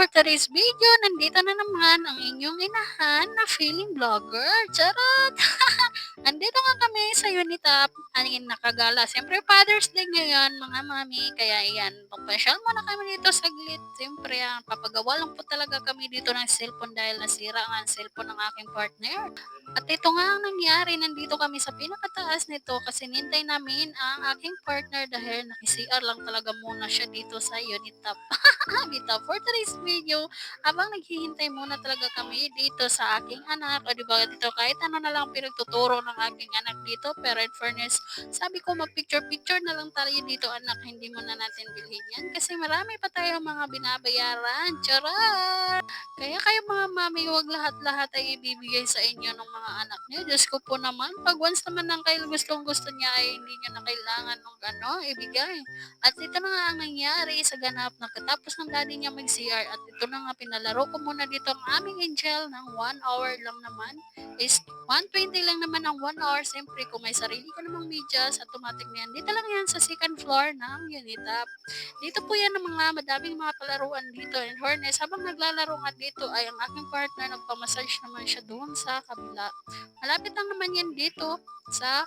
for today's video, nandito na naman ang inyong inahan na feeling vlogger. Charot! Andito nga kami sa Unitap, angin nakagala. Siyempre, Father's Day ngayon, mga mami. Kaya yan, pasyal muna kami dito saglit. Siyempre, papagawa lang po talaga kami dito ng cellphone dahil nasira nga ang cellphone ng aking partner. At ito nga ang nangyari, nandito kami sa pinakataas nito kasi nintay namin ang aking partner dahil naki-CR lang talaga muna siya dito sa Unitap. Dito for today's video, habang naghihintay muna talaga kami dito sa aking anak, o di ba dito kahit ano na lang pinagtuturo ng aking anak dito, pero in fairness, sabi ko mag-picture-picture na lang tayo dito anak, hindi mo na natin bilhin yan kasi marami pa tayong mga binabayaran. Charot! Kaya kayo mga mami, huwag lahat-lahat ay ibibigay sa inyo ng mga anak niyo. Diyos ko po naman, pag once naman ng kayo gustong-gusto niya ay hindi niyo na kailangan ng ibigay. At ito na nga ang nangyari sa ganap na katapos ng daddy niya mag-CR at ito na nga pinalaro ko muna dito ang aming angel ng 1 hour lang naman is 120 lang naman ang 1 hour. Siyempre kung may sarili ka namang medyas, automatic na yan. Dito lang yan sa second floor ng Unitap. Dito po yan ang mga madaming mga palaruan dito. In fairness, habang naglalaro nga dito ay ang aking partner nagpamassage naman siya doon sa kabila. Malapit lang naman yan dito sa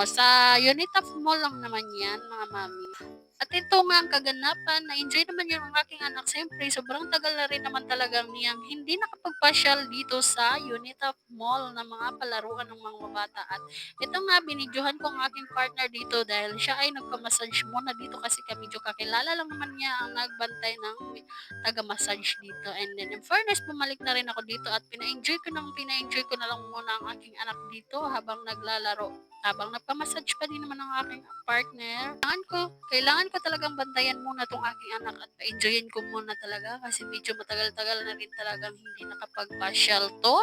sa Unitap Mall lang naman yan, mga mami. At ito nga ang kaganapan, na-enjoy naman yun ang aking anak. Siyempre, sobrang tagal na rin naman talagang niyang hindi nakapagpasyal dito sa Unitap Mall na mga palaruan ng mga bata. At ito nga, binidyohan ko ang aking partner dito dahil siya ay nagpamassage muna dito kasi medyo kakilala lang naman niya ang nagbantay ng taga-massage dito. And then, in fairness, bumalik na rin ako dito at pina-enjoy ko na lang muna ang aking anak dito habang naglalaro. Habang nagpamassage pa din naman ang aking partner, kailangan ko talagang bantayan muna tong aking anak at pa-enjoyin ko muna talaga kasi medyo matagal-tagal na rin talagang hindi nakapagpasyal to.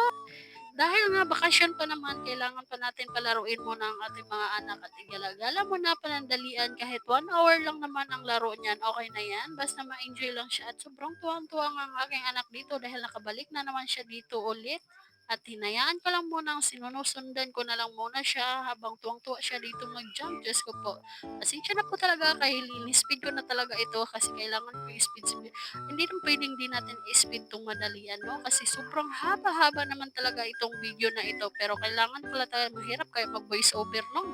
Dahil nga bakasyon pa naman, kailangan pa natin palaruin muna ang ating mga anak at igalagala mo na panandalian kahit 1 hour lang naman ang laro niyan, okay na yan. Basta ma-enjoy lang siya at sobrang tuwang-tuwa ang aking anak dito dahil nakabalik na naman siya dito ulit. At hinayaan ko lang muna, sinusundan ko na lang muna siya habang tuwang-tuwa siya dito mag-jump. Diyos ko po. Pasensya na po talaga kahit speed ko na talaga ito kasi kailangan ko speed. Hindi naman pwedeng di natin i-speed tong madalian, no? Kasi sobrang haba-haba naman talaga itong video na ito. Pero kailangan pala tayo mahirap kaya mag-voice over, no?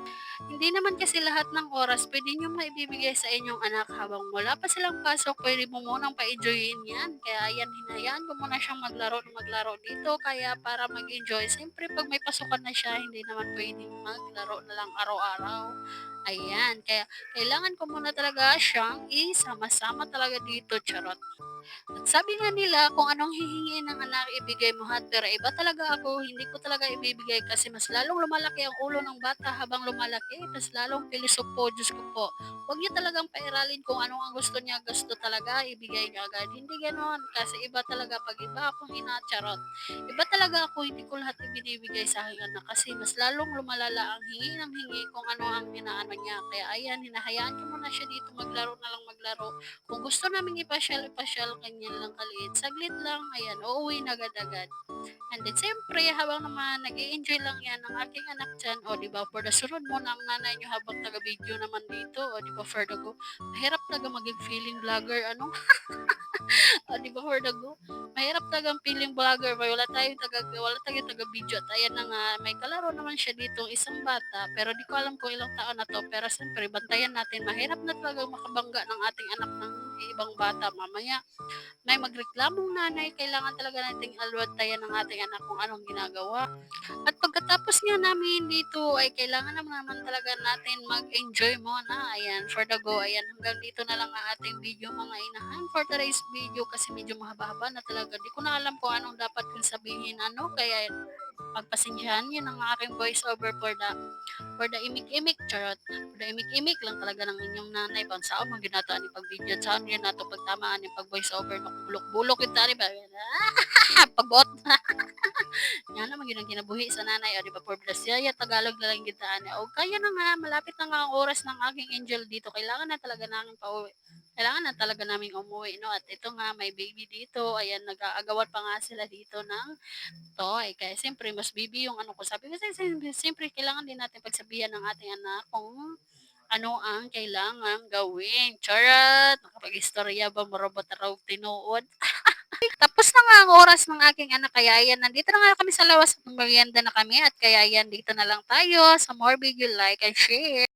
Hindi naman kasi lahat ng oras pwede nyo maibibigay sa inyong anak habang wala pa silang pasok. Pwede mo munang pa-enjoyin yan. Kaya yan, hinayaan ko muna siyang maglaro dito. Kaya para mag-enjoy, siyempre pag may pasukan na siya, hindi naman pwedeng maglaro na lang araw-araw. Ayan, kaya kailangan ko muna talaga siyang isama-sama talaga dito, charot. At sabi nga nila kung anong hihingiin ng anak ibigay mo hat, pero iba talaga ako, hindi ko talaga ibibigay kasi mas lalong lumalaki ang ulo ng bata habang lumalaki, mas lalong pilosopo, Diyos ko po. Huwag niyo talagang pairalin kung anong ang gusto talaga, ibigay niya agad. Hindi ganon, kasi iba talaga pag iba akong inacharot. Iba talaga ako, hindi ko lahat ibinibigay sa aking anak kasi mas lalong lumalala ang hingi ng hingi kung ano ang inaano niya. Kaya ayan, hinahayaan ko muna siya dito maglaro na lang maglaro. Kung gusto namin ipasyal, ganyan lang kaliit. Saglit lang, ayan, uuwi na agad-agad. And then, siyempre, habang naman nag enjoy lang yan ang aking anak dyan, o di ba, for the sunod mo ng nanay nyo habang taga-video naman dito, o di ba, for the go, mahirap talaga maging feeling vlogger, o di ba, for the go, mahirap talagang feeling vlogger, wala tayong taga-video, at ayan na nga, may kalaro naman siya dito, isang bata, pero di ko alam kung ilang taon na to, pero siyempre, bantayan natin, mahirap na talaga makabangga ng ating anak ng ibang bata, mamaya, may magreklamong nanay, kailangan talaga nating alwantayan ng ating anak kung anong ginagawa. At pagkatapos nga namin dito ay kailangan naman talaga natin mag-enjoy muna. Ayan, for the go. Ayan, hanggang dito na lang ang ating video mga inahan for today's video kasi medyo mahaba-haba na talaga. Di ko na alam kung anong dapat kong sabihin kaya pagpasensyahan yun ang aking voice over for the imik-imik, charot. For the imik-imik lang talaga ng inyong nanay. Pang saan mo ginataan yung pag-video, saan yun nato pagtamaan yung pag-voice over, bulok-bulok yung tani ba? Pagbuot na. Yan naman yun ang kinabuhi sa nanay. O, di ba, for bless yaya, Tagalog na lang gitaan. O, kaya na nga, malapit na nga ang oras ng aking angel dito. Kailangan na talaga namin pauwi. Kailangan na talaga namin umuwi, no? At ito nga, may baby dito. Ayan, nag-aagawan pa nga sila dito ng toy. Kaya siyempre, mas baby yung ano ko. Sabi ko, siyempre, kailangan din natin pagsabihan ng ating anak kung ano ang kailangang gawin. Charot! Nakapag-istorya ba mo robot raw tinuod? Tapos na nga ang oras ng aking anak, kaya yan, nandito na nga kami sa lawas at merienda na kami at kaya yan, dito na lang tayo. Sa more video, like and share.